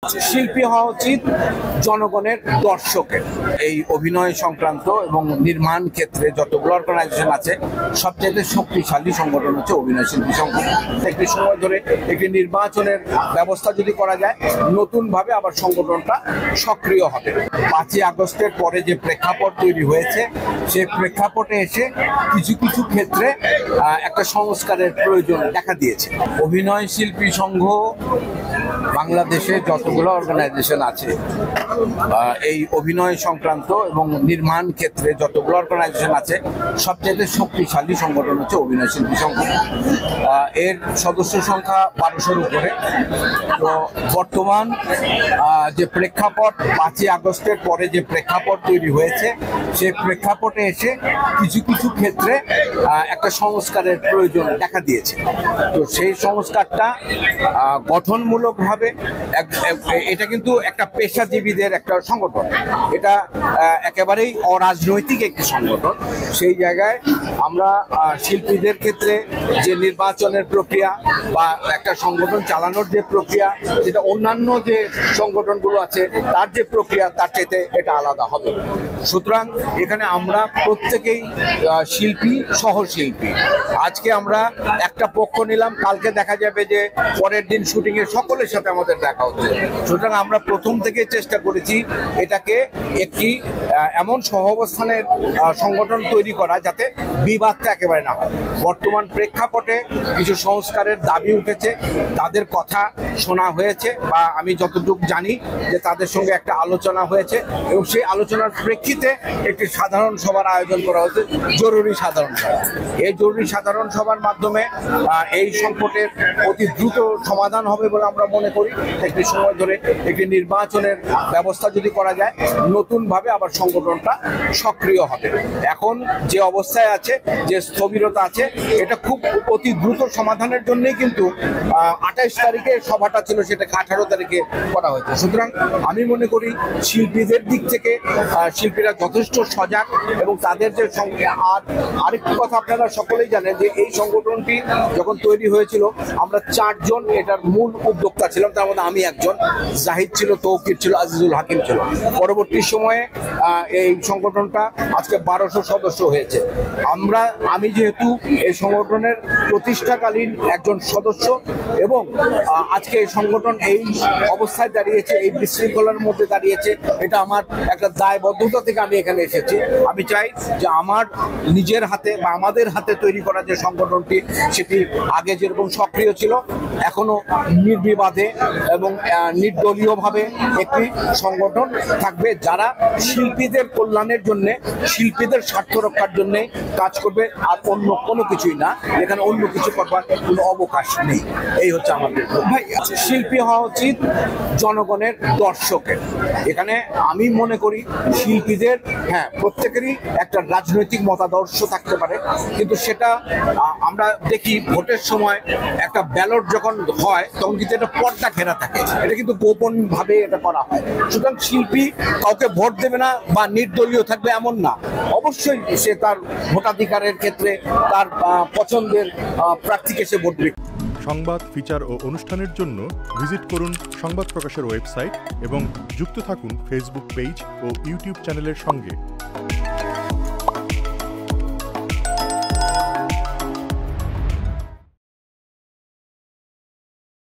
শিল্পী হওয়া উচিত জনগণের দর্শকের। এই অভিনয় সংক্রান্ত এবং নির্মাণ ক্ষেত্রে যতগুলো অর্গানাইজেশন আছে সবচেয়ে শক্তিশালী সংগঠন হচ্ছে অভিনয় শিল্পী সংগঠন। একটি সময় ধরে একটি নির্বাচনের ব্যবস্থা যদি করা যায়, নতুনভাবে আবার সংগঠনটা সক্রিয় হবে। 5ই আগস্টের পরে যে প্রেক্ষাপট তৈরি হয়েছে, সেই প্রেক্ষাপটে এসে কিছু কিছু ক্ষেত্রে একটা সংস্কারের প্রয়োজন দেখা দিয়েছে। অভিনয় শিল্পী সংঘ বাংলাদেশে যতগুলো অর্গানাইজেশন আছে, এই অভিনয় সংক্রান্ত এবং নির্মাণ ক্ষেত্রে যতগুলো অর্গানাইজেশন আছে সবচেয়ে শক্তিশালী সংগঠন হচ্ছে অভিনয় শিল্পী সংঘ। এর সদস্য সংখ্যা 1200-র উপরে। তো বর্তমান যে প্রেক্ষাপট, 5ই আগস্টের পরে যে প্রেক্ষাপট তৈরি হয়েছে, সেই প্রেক্ষাপটে এসে কিছু কিছু ক্ষেত্রে একটা সংস্কারের প্রয়োজন দেখা দিয়েছে। তো সেই সংস্কারটা গঠনমূলকভাবে, এটা কিন্তু একটা পেশাজীবীদের একটা সংগঠন, এটা একেবারেই অরাজনৈতিক একটি সংগঠন। সেই জায়গায় আমরা শিল্পীদের ক্ষেত্রে যে নির্বাচনের প্রক্রিয়া বা একটা সংগঠন চালানোর যে প্রক্রিয়া, যেটা অন্যান্য যে সংগঠনগুলো আছে তার যে প্রক্রিয়া, তার চাইতে এটা আলাদা হবে। সুতরাং এখানে আমরা প্রত্যেকেই শিল্পী, সহশিল্পী। আজকে আমরা একটা পক্ষ নিলাম, কালকে দেখা যাবে যে পরের দিন শুটিংয়ে সকলের সাথে আমাদের দেখা হচ্ছে। সুতরাং আমরা প্রথম থেকে চেষ্টা করেছি এটাকে একটি এমন সহাবস্থানের সংগঠন তৈরি করা যাতে বিবাদটা একেবারে না হয়। বর্তমান প্রেক্ষাপটে কিছু সংস্কারের দাবি উঠেছে, তাদের কথা শোনা হয়েছে, বা আমি যতটুকু জানি যে তাদের সঙ্গে একটা আলোচনা হয়েছে, এবং সেই আলোচনার প্রেক্ষিতে একটি সাধারণ সভার আয়োজন করা হয়েছে, জরুরি সাধারণ সভা। এই জরুরি সাধারণ সভার মাধ্যমে এই সংকটের অতি দ্রুত সমাধান হবে বলে আমরা মনে করি। একটি সময় ধরে একটি নির্বাচনের ব্যবস্থা যদি করা যায়, নতুনভাবে আবার সংগঠনটা সক্রিয় হবে। এখন যে অবস্থায় আছে, যে স্থবিরতা আছে, এটা খুব অতি দ্রুত সমাধানের জন্যই কিন্তু 28 তারিখে সভাটা ছিল, সেটাকে 18 তারিখে করা হয়েছে। সুতরাং আমি মনে করি শিল্পীদের দিক থেকে শিল্পীরা যথেষ্ট সজাগ, এবং তাদের যে আর আরেকটি কথা আপনারা সকলেই জানেন যে এই সংগঠনটি যখন তৈরি হয়েছিল, আমরা 4 জন এটার মূল উদ্যোক্তা ছিলাম। তার মধ্যে আমি একজন, জাহিদ ছিল, তৌকির ছিল, আজিজুল হাকিম ছিল। পরবর্তী সময়ে এই সংগঠনটা আজকে 1200 সদস্য হয়েছে। আমি যেহেতু এই সংগঠনের প্রতিষ্ঠাকালীন একজন সদস্য, এবং আজকে এই সংগঠন এই অবস্থায় দাঁড়িয়েছে, এই বিশৃঙ্খলার মধ্যে দাঁড়িয়েছে, এটা আমার একটা দায়বদ্ধতা থেকে আমি এখানে এসেছি। আমি চাই যে আমার নিজের হাতে বা আমাদের হাতে তৈরি করা যে সংগঠনটি, সেটি আগে যেরকম সক্রিয় ছিল, এখনো নির্বিবাদে এবং নির্দলীয়ভাবে একটি সংগঠন থাকবে, যারা শিল্পীদের কল্যাণের জন্য, শিল্পীদের স্বার্থ রক্ষার জন্য কাজ করবে, আর অন্য কোনো কিছুই না। এখানে অন্য কিছু করবার কোনো অবকাশ নেই। এই হচ্ছে আমাদের ভাই। শিল্পী হওয়া উচিত জনগণের দর্শকের। এখানে আমি মনে করি শিল্পীদের, হ্যাঁ, প্রত্যেকেরই একটা রাজনৈতিক মতাদর্শ থাকতে পারে, কিন্তু সেটা আমরা দেখি ভোটের সময় একটা ব্যালট যখন হয়, তখন কিন্তু এটা পর্দা ঘেরা থাকে, এটা কিন্তু গোপন ভাবে এটা করা হয়। সুতরাং শিল্পী কাউকে ভোট দেবে না বা নির্দলীয় থাকবে এমন না, অবশ্যই সে তার ভোটাধিকারের ক্ষেত্রে তার পছন্দের প্রার্থীকে সে ভোট দেবে। সংবাদ, ফিচার ও অনুষ্ঠানের জন্য ভিজিট করুন সংবাদ প্রকাশের ওয়েবসাইট এবং যুক্ত থাকুন ফেসবুক পেজ ও ইউটিউব চ্যানেলের সঙ্গে।